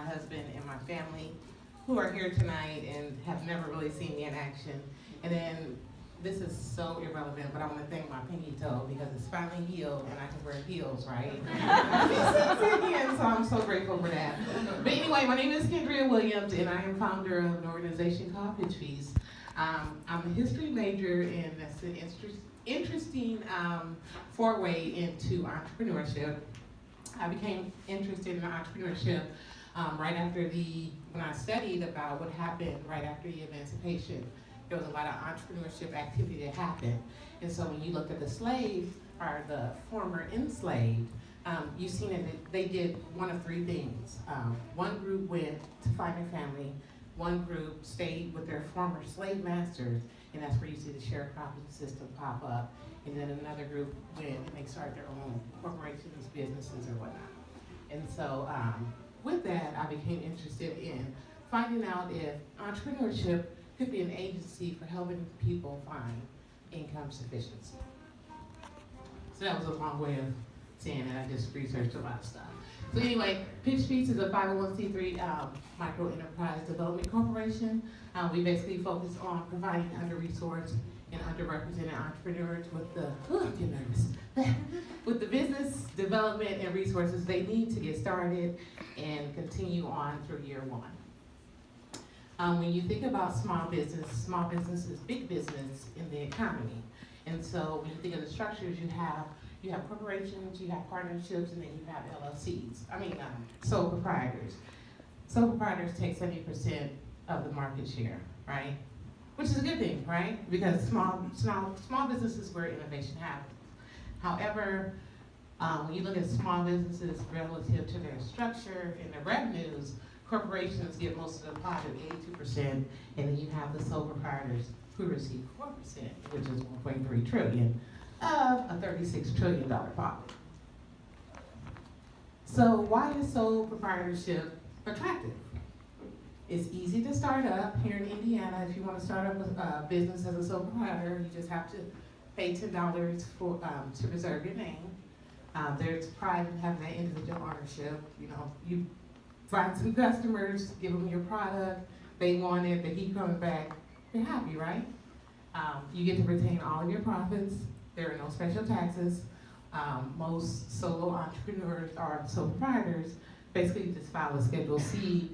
husband, and my family who are here tonight and have never really seen me in action. And then, this is so irrelevant, but I want to thank my pinky toe because it's finally healed and I can wear heels, right? Again, so I'm so grateful for that. But anyway, my name is Kendrea Williams and I am founder of an organization called PitchFeast. I'm a history major and that's an interesting foray into entrepreneurship. I became interested in entrepreneurship right after when I studied about what happened right after the emancipation. There was a lot of entrepreneurship activity that happened. And so when you look at the slaves, or the former enslaved, you've seen that they did one of three things. One group went to find their family, one group stayed with their former slave masters, and that's where you see the sharecropping system pop up. And then another group went and they started their own corporations, businesses, or whatnot. And so with that, I became interested in finding out if entrepreneurship could be an agency for helping people find income sufficiency. So that was a long way of saying that. I just researched a lot of stuff. So anyway, PitchFeast is a 501c3 micro enterprise development corporation. We basically focus on providing under-resourced and underrepresented entrepreneurs with the, I'm getting nervous, with the business development and resources they need to get started and continue on through year one. When you think about small business is big business in the economy. And so when you think of the structures, you have corporations, you have partnerships, and then you have LLCs. Sole proprietors. Sole proprietors take 70% of the market share, right? Which is a good thing, right? Because small business is where innovation happens. However, when you look at small businesses relative to their structure and their revenues, corporations get most of the profit, 82%, and then you have the sole proprietors who receive 4%, which is 1.3 trillion of a $36 trillion profit. So why is sole proprietorship attractive? It's easy to start up here in Indiana. If you want to start up a business as a sole proprietor, you just have to pay $10 for to reserve your name. There's pride in having that individual ownership. You find some customers, give them your product, they want it, they keep coming back, they're happy, right? You get to retain all of your profits, there are no special taxes. Most solo entrepreneurs or sole proprietors basically just file a Schedule C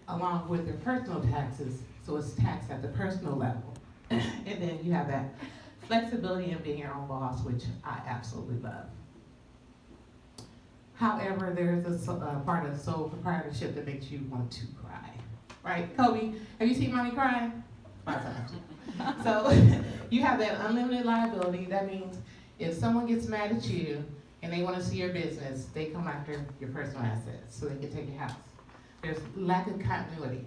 along with their personal taxes, so it's taxed at the personal level. And then you have that flexibility in being your own boss, which I absolutely love. However, there's a part of sole proprietorship that makes you want to cry, right? Kobe, have you seen mommy cry? 5 times. So you have that unlimited liability. That means if someone gets mad at you and they want to see your business, they come after your personal assets so they can take your house. There's lack of continuity.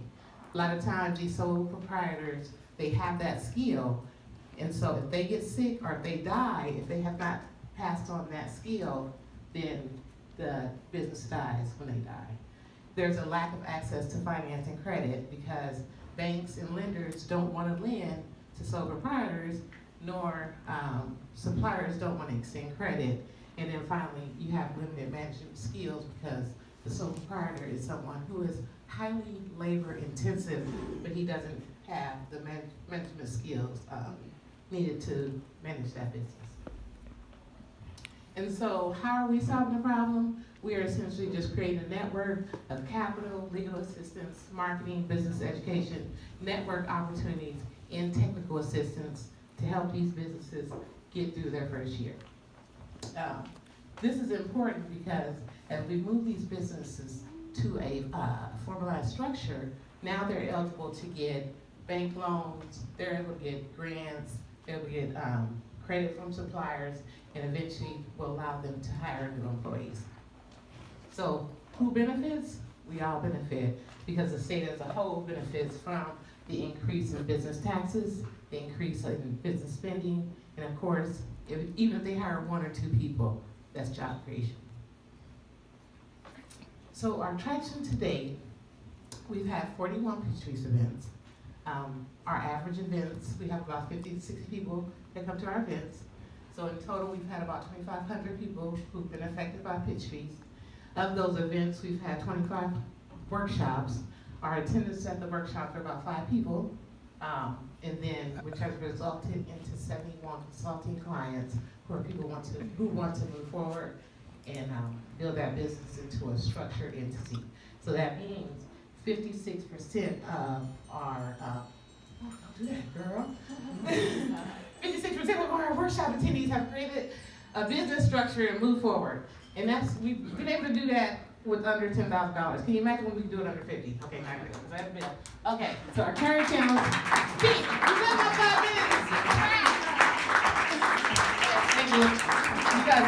A lot of times these sole proprietors, they have that skill, and so if they get sick or if they die, if they have not passed on that skill, then the business dies when they die. There's a lack of access to finance and credit because banks and lenders don't want to lend to sole proprietors, nor suppliers don't want to extend credit. And then finally, you have limited management skills because the sole proprietor is someone who is highly labor intensive, but he doesn't have the management skills needed to manage that business. And so how are we solving the problem? We are essentially just creating a network of capital, legal assistance, marketing, business education, network opportunities, and technical assistance to help these businesses get through their first year. This is important because as we move these businesses to a formalized structure, now they're eligible to get bank loans, they're able to get grants, they're able to get credit from suppliers, and eventually will allow them to hire new employees. So who benefits? We all benefit because the state as a whole benefits from the increase in business taxes, the increase in business spending, and of course, even if they hire 1 or 2 people, that's job creation. So our traction to date, we've had 41 PitchFeast events. Our average events, we have about 50 to 60 people that come to our events. So in total, we've had about 2,500 people who've been affected by PitchFeast. Of those events, we've had 25 workshops. Our attendance at the workshops are about 5 people. And then, which has resulted into 71 consulting clients who want to move forward and build that business into a structured entity. So that means 56% of our, don't do that, girl. 56% of our workshop attendees have created a business structure and move forward. And we've been able to do that with under $10,000. Can you imagine when we do it under 50? Okay, not good. That's a bill. Okay, so our current channels. Pete, you got about 5 minutes. Thank you. You guys